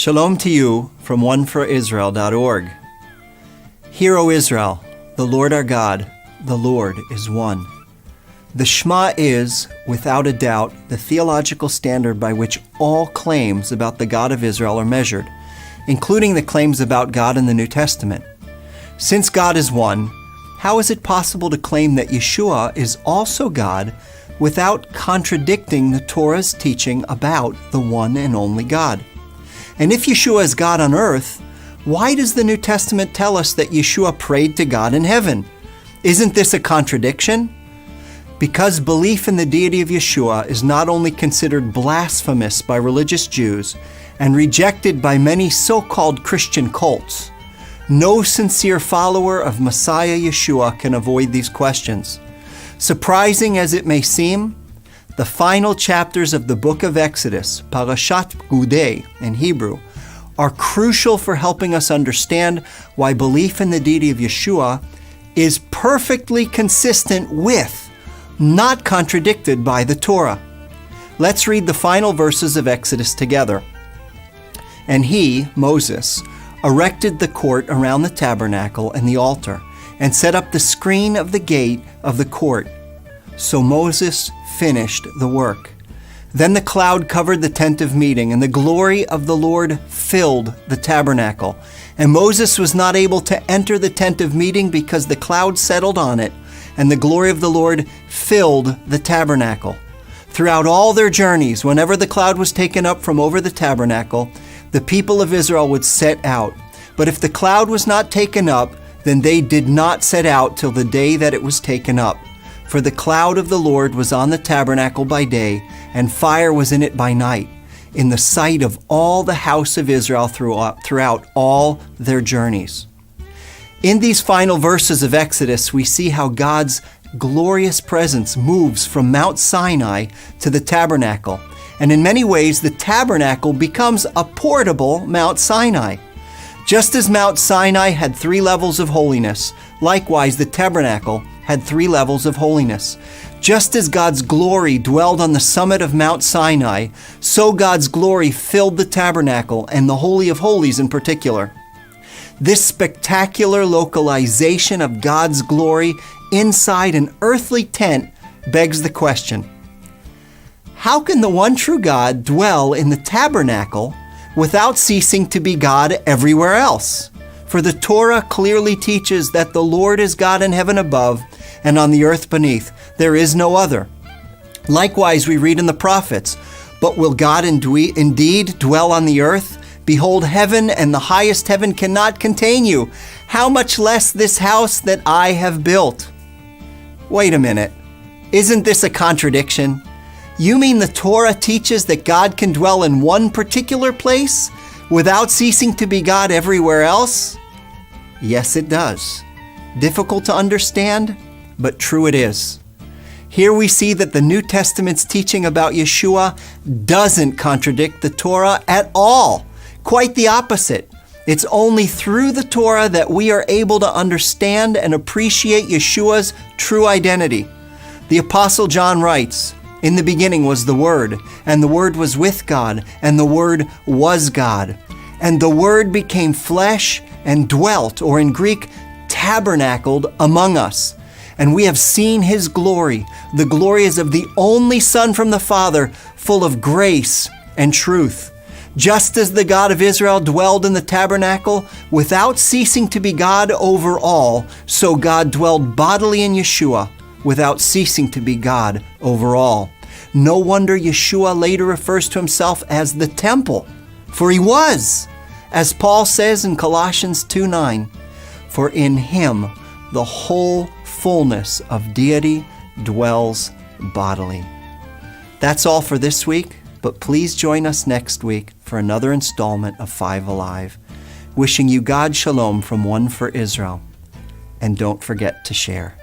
Shalom to you from oneforisrael.org. Hear, O Israel, the Lord our God, the Lord is one. The Shema is, without a doubt, the theological standard by which all claims about the God of Israel are measured, including the claims about God in the New Testament. Since God is one, how is it possible to claim that Yeshua is also God without contradicting the Torah's teaching about the one and only God? And if Yeshua is God on earth, why does the New Testament tell us that Yeshua prayed to God in heaven? Isn't this a contradiction? Because belief in the deity of Yeshua is not only considered blasphemous by religious Jews and rejected by many so-called Christian cults, no sincere follower of Messiah Yeshua can avoid these questions. Surprising as it may seem, the final chapters of the book of Exodus, Parashat Prkudeyi in Hebrew, are crucial for helping us understand why belief in the deity of Yeshua is perfectly consistent with, not contradicted by the Torah. Let's read the final verses of Exodus together. And he, Moses, erected the court around the tabernacle and the altar, and set up the screen of the gate of the court. So Moses finished the work. Then the cloud covered the tent of meeting, and the glory of the Lord filled the tabernacle. And Moses was not able to enter the tent of meeting because the cloud settled on it, and the glory of the Lord filled the tabernacle. Throughout all their journeys, whenever the cloud was taken up from over the tabernacle, the people of Israel would set out. But if the cloud was not taken up, then they did not set out till the day that it was taken up. For the cloud of the Lord was on the tabernacle by day, and fire was in it by night, in the sight of all the house of Israel throughout all their journeys. In these final verses of Exodus, we see how God's glorious presence moves from Mount Sinai to the tabernacle. And in many ways, the tabernacle becomes a portable Mount Sinai. Just as Mount Sinai had 3 levels of holiness, likewise the tabernacle had 3 levels of holiness. Just as God's glory dwelled on the summit of Mount Sinai, so God's glory filled the tabernacle and the Holy of Holies in particular. This spectacular localization of God's glory inside an earthly tent begs the question: how can the one true God dwell in the tabernacle without ceasing to be God everywhere else? For the Torah clearly teaches that the Lord is God in heaven above and on the earth beneath. There is no other. Likewise, we read in the prophets, "But will God indeed dwell on the earth? Behold, heaven and the highest heaven cannot contain you. How much less this house that I have built?" Wait a minute. Isn't this a contradiction? You mean the Torah teaches that God can dwell in one particular place without ceasing to be God everywhere else? Yes, it does. Difficult to understand, but true it is. Here we see that the New Testament's teaching about Yeshua doesn't contradict the Torah at all. Quite the opposite. It's only through the Torah that we are able to understand and appreciate Yeshua's true identity. The Apostle John writes, "In the beginning was the Word, and the Word was with God, and the Word was God. And the Word became flesh and dwelt," or in Greek, tabernacled among us. "And we have seen His glory. The glory is of the only Son from the Father, full of grace and truth." Just as the God of Israel dwelled in the tabernacle without ceasing to be God over all, so God dwelled bodily in Yeshua without ceasing to be God over all. No wonder Yeshua later refers to himself as the temple, for he was, as Paul says in Colossians 2:9, "For in him the whole fullness of deity dwells bodily." That's all for this week, but please join us next week for another installment of 5 Alive. Wishing you God shalom from One for Israel. And don't forget to share.